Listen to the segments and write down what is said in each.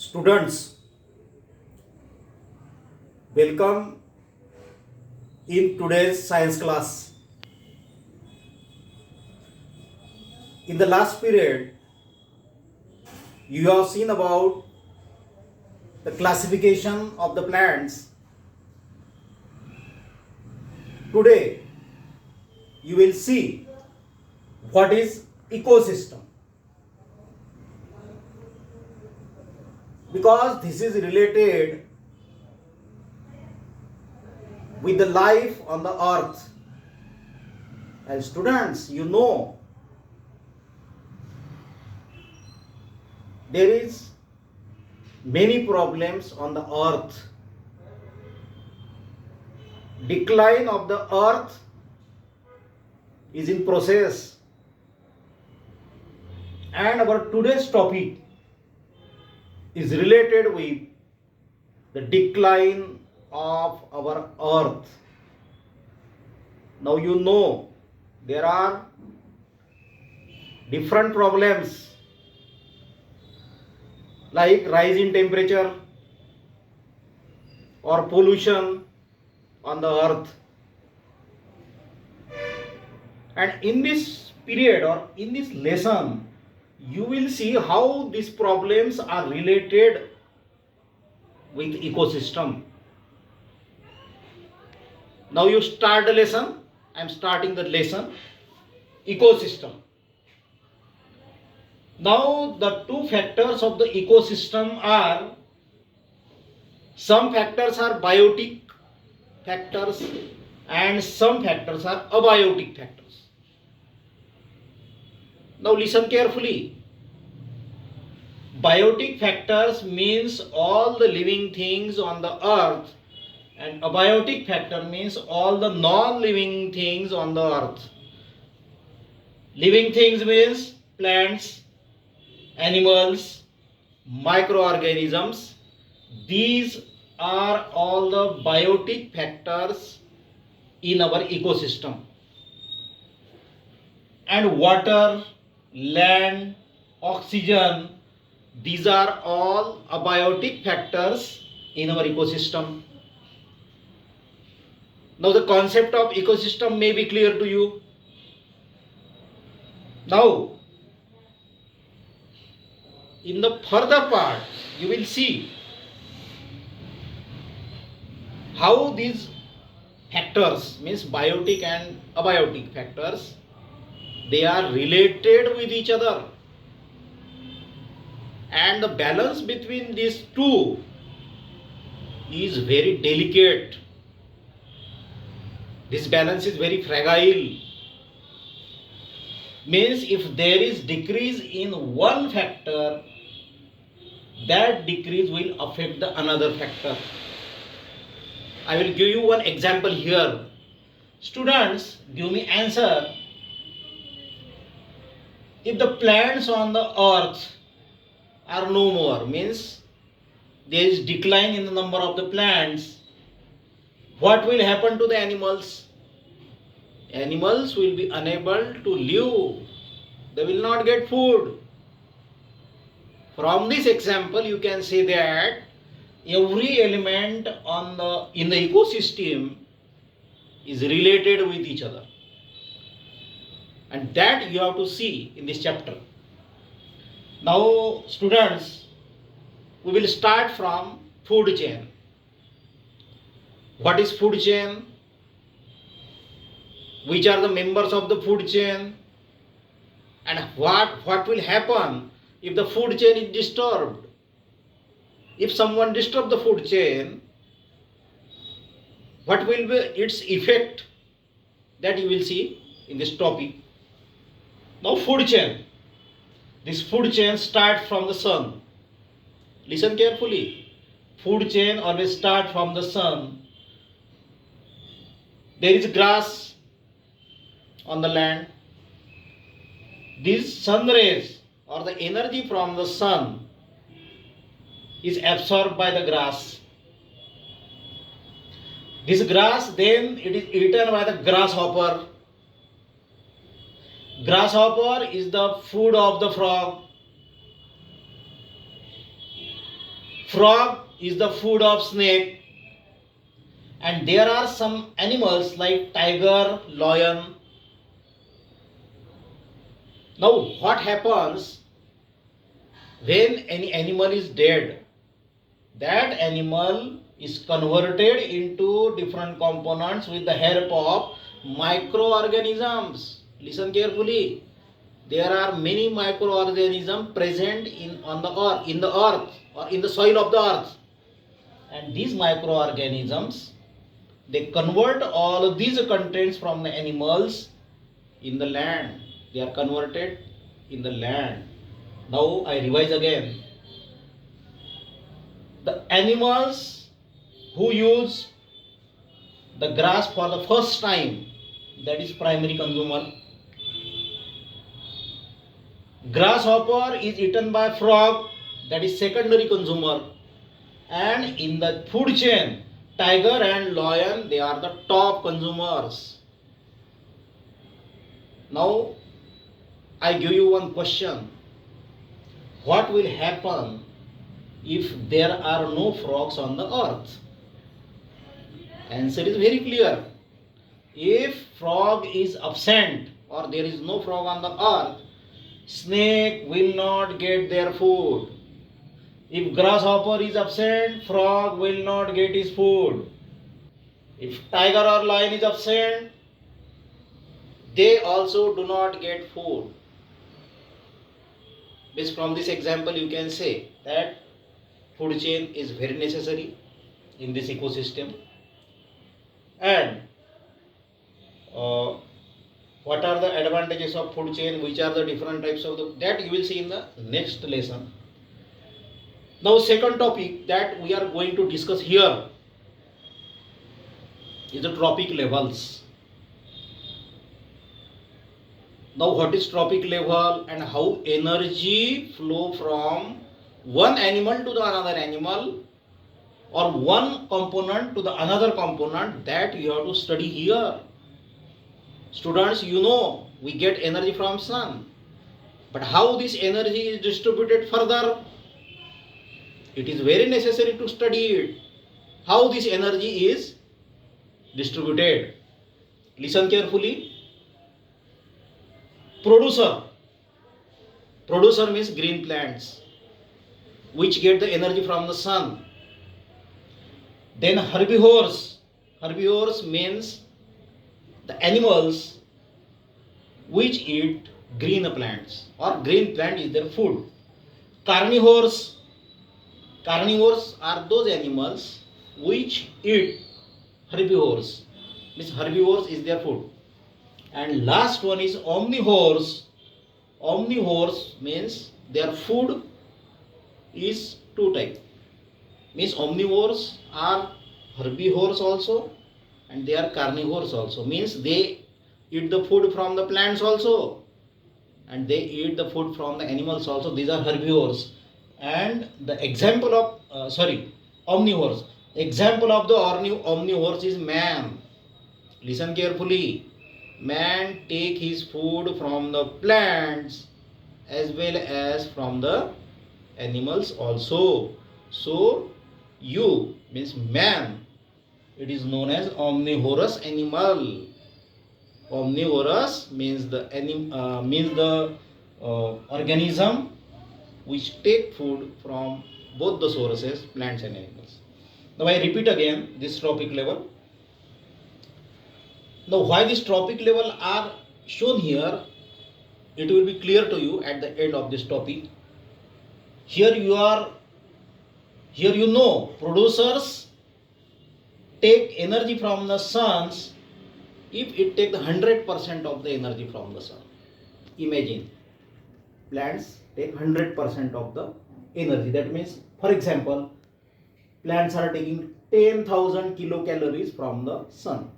Students, welcome in today's science class. In the last period, you have seen about the classification of the plants. Today, you will see what is ecosystem. Because this is related with the life on the earth. And students, you know, there is many problems on the earth. Decline of the earth is in process. And our today's topic is related with the decline of our earth. Now you know there are different problems like rise in temperature or pollution on the earth. And in this period or in this lesson, you will see how these problems are related with ecosystem. Now you start the lesson. I am starting the lesson. Ecosystem. Now the two factors of the ecosystem are, some factors are biotic factors and some factors are abiotic factors. Now listen carefully. Biotic factors means all the living things on the earth, and abiotic factor means all the non-living things on the earth. Living things means plants, animals, microorganisms. These are all the biotic factors in our ecosystem. And water, land, oxygen, these are all abiotic factors in our ecosystem. Now the concept of ecosystem may be clear to you. Now, in the further part, you will see how these factors, means biotic and abiotic factors, they are related with each other. And the balance between these two is very delicate. This balance is very fragile. Means if there is decrease in one factor, that decrease will affect the another factor. I will give you one example here. Students, give me answer. If the plants on the earth are no more, means there is decline in the number of the plants, what will happen to the animals? Animals will be unable to live. They will not get food. From this example, you can say that every element in the ecosystem is related with each other. And that you have to see in this chapter. Now, students, we will start from food chain. What is food chain? Which are the members of the food chain? And what will happen if the food chain is disturbed? If someone disturbs the food chain, what will be its effect? That you will see in this topic. Now, food chain. This food chain starts from the sun. Listen carefully. Food chain always start from the sun. There is grass on the land. These sun rays or the energy from the sun is absorbed by the grass. This grass then it is eaten by the grasshopper. Grasshopper is the food of the frog. Frog is the food of snake. And there are some animals like tiger, lion. Now what happens when any animal is dead? That animal is converted into different components with the help of microorganisms. Listen carefully. There are many microorganisms present on the earth, in the earth or in the soil of the earth. And these microorganisms, they convert all of these contents from the animals in the land. They are converted in the land. Now I revise again. The animals who use the grass for the first time, that is primary consumer. Grasshopper is eaten by frog, that is secondary consumer. And in the food chain, tiger and lion, they are the top consumers. Now I give you one question. What will happen if there are no frogs on the earth? Answer is very clear. If frog is absent or there is no frog on the earth, snake will not get their food. If grasshopper is absent, frog will not get his food. If tiger or lion is absent, they also do not get food. Based from this example, you can say that food chain is very necessary in this ecosystem. And what are the advantages of food chain? Which are the different types of that you will see in the next lesson. Now, second topic that we are going to discuss here is the trophic levels. Now, what is trophic level and how energy flow from one animal to the another animal or one component to the another component, that you have to study here. Students, you know we get energy from sun, but how this energy is distributed further, it is very necessary to study it. How this energy is distributed. Listen carefully. Producer means green plants which get the energy from the sun. Then herbivores means the animals which eat green plants or green plant is their food. Carnivores are those animals which eat herbivores, means herbivores is their food. And last one is omnivores. Omnivores means their food is two types. Means omnivores are herbivores also and they are carnivores also. Means they eat the food from the plants also and they eat the food from the animals also. These are herbivores. And the example of omnivores. Example of the omnivores is man. Listen carefully. Man take his food from the plants as well as from the animals also. So you means man, it is known as omnivorous animal. Omnivorous means the organism which take food from both the sources, plants and animals. Now I repeat again this trophic level. Now why this trophic level are shown here, it will be clear to you at the end of this topic. Here you know producers take energy from the suns if it take the 100% of the energy from the sun. Imagine plants take 100% of the energy. That means, for example, plants are taking 10,000 kilocalories from the sun.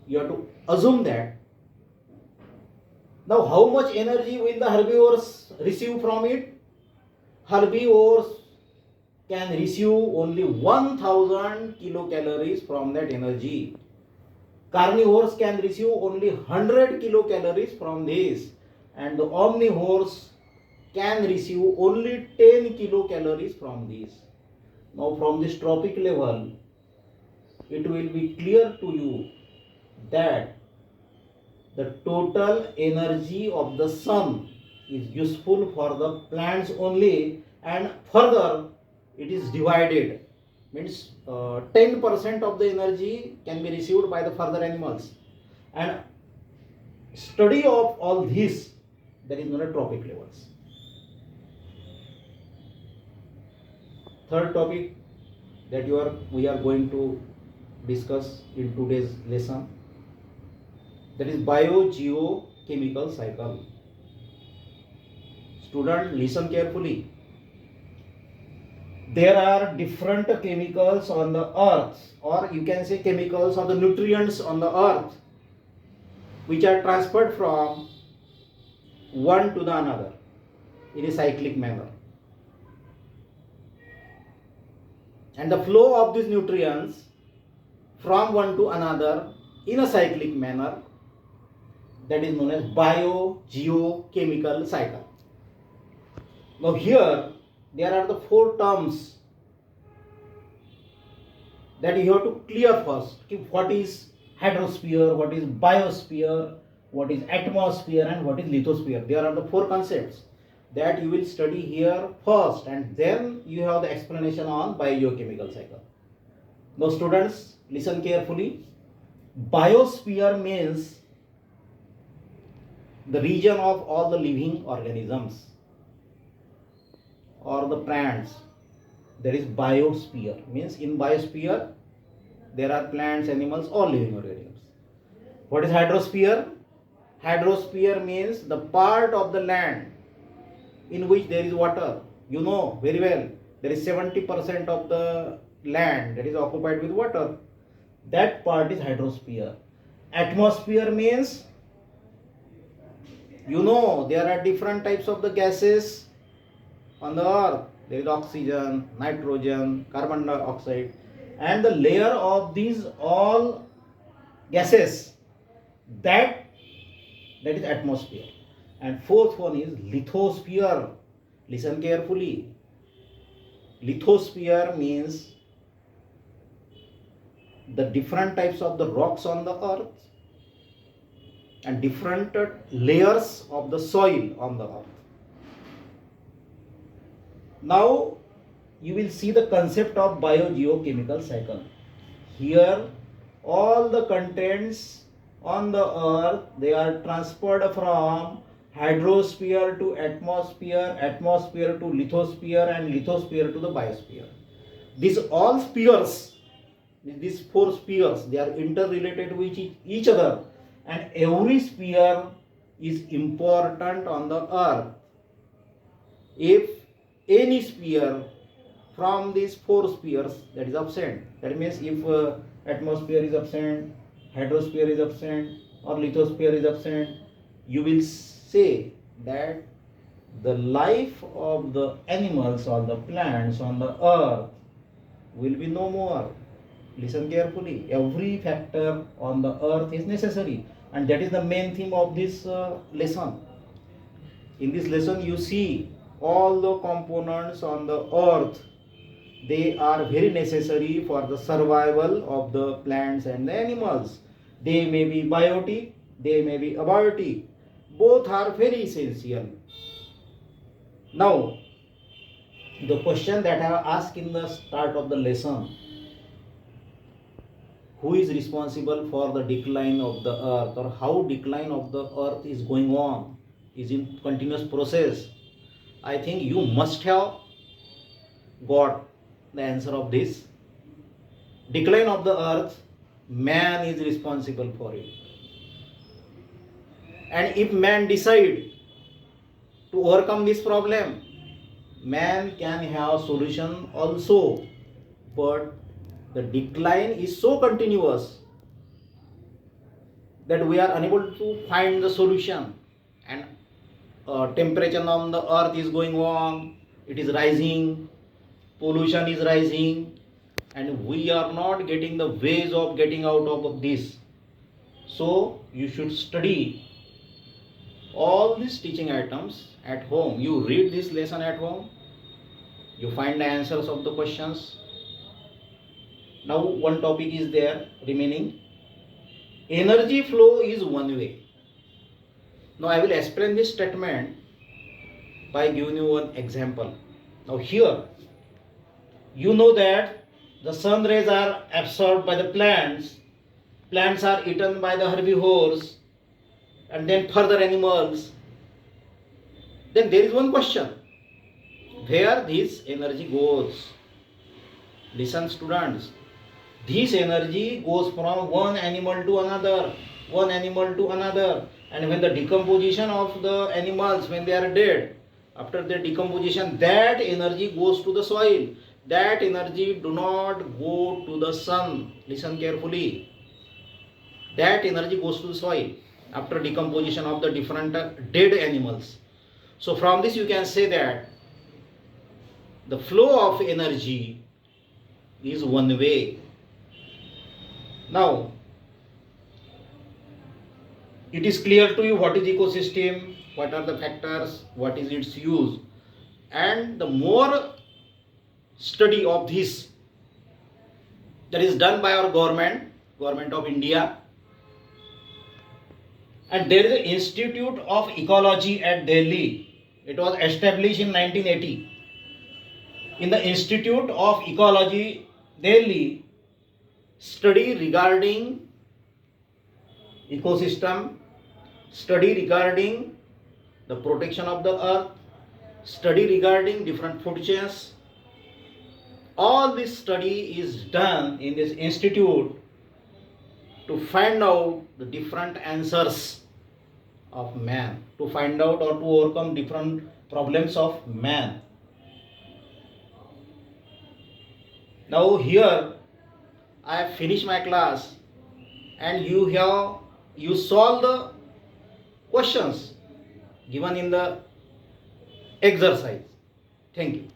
You have to assume that. Now, how much energy will the herbivores receive from it? Herbivores can receive only 1000 kilocalories from that energy. Carnivores can receive only 100 kilocalories from this. And the omnivores can receive only 10 kilocalories from this. Now from this tropic level, it will be clear to you that the total energy of the sun is useful for the plants only, and further it is divided, means 10% of the energy can be received by the further animals, and study of all this, that is known as tropic levels. Third topic that we are going to discuss in today's lesson, that is biogeochemical cycle. Student, listen carefully. There are different chemicals on the earth, or you can say chemicals or the nutrients on the earth, which are transferred from one to the another in a cyclic manner. And the flow of these nutrients from one to another in a cyclic manner, that is known as biogeochemical cycle. Now here there are the four terms that you have to clear first. What is hydrosphere, what is biosphere, what is atmosphere, and what is lithosphere. There are the four concepts that you will study here first, and then you have the explanation on biogeochemical cycle. Now students, listen carefully. Biosphere means the region of all the living organisms or the plants. There is biosphere, means in biosphere there are plants, animals, all living organisms. What is hydrosphere? Hydrosphere means the part of the land in which there is water. You know very well, there is 70% of the land that is occupied with water. That part is hydrosphere. Atmosphere means, you know, there are different types of the gases on the earth. There is oxygen, nitrogen, carbon dioxide, and the layer of these all gases, that is atmosphere. And fourth one is lithosphere. Listen carefully. Lithosphere means the different types of the rocks on the earth and different layers of the soil on the earth. Now you will see the concept of biogeochemical cycle. Here all the contents on the earth, they are transferred from hydrosphere to atmosphere, atmosphere to lithosphere, and lithosphere to the biosphere. These all spheres, these four spheres, they are interrelated with each other, and every sphere is important on the earth. If any sphere from these four spheres that is absent, that means if atmosphere is absent, hydrosphere is absent, or lithosphere is absent, you will say that the life of the animals or the plants on the earth will be no more. Listen carefully. Every factor on the earth is necessary, and that is the main theme of this lesson. In this lesson you see all the components on the earth, they are very necessary for the survival of the plants and the animals. They may be biotic, they may be abiotic. Both are very essential. Now, the question that I have asked in the start of the lesson, who is responsible for the decline of the earth, or how decline of the earth is going on, is in continuous process? I think you must have got the answer of this. Decline of the earth, man is responsible for it. And if man decide to overcome this problem, man can have solution also. But the decline is so continuous that we are unable to find the solution, and temperature on the earth is going on, it is rising, pollution is rising, and we are not getting the ways of getting out of this. So you should study all these teaching items at home. You read this lesson at home, you find the answers of the questions. Now one topic is there remaining. Energy flow is one way. Now I will explain this statement by giving you one example. Now here you know that the sun rays are absorbed by the plants are eaten by the herbivores, and then further animals. Then there is one question, where this energy goes? Listen students, this energy goes from one animal to another, and when the decomposition of the animals, when they are dead, after their decomposition, that energy goes to the soil. That energy do not go to the sun. Listen carefully. That energy goes to the soil after decomposition of the different dead animals. So from this you can say that the flow of energy is one way. Now it is clear to you what is ecosystem, what are the factors, what is its use, and the more study of this that is done by our government of India, and there is an Institute of Ecology at Delhi. It was established in 1980. In the Institute of Ecology Delhi, study regarding ecosystem, study regarding the protection of the earth, study regarding different food chains. All this study is done in this institute to find out the different answers of man, to find out or to overcome different problems of man. Now here I have finished my class, and you solve the questions given in the exercise. Thank you.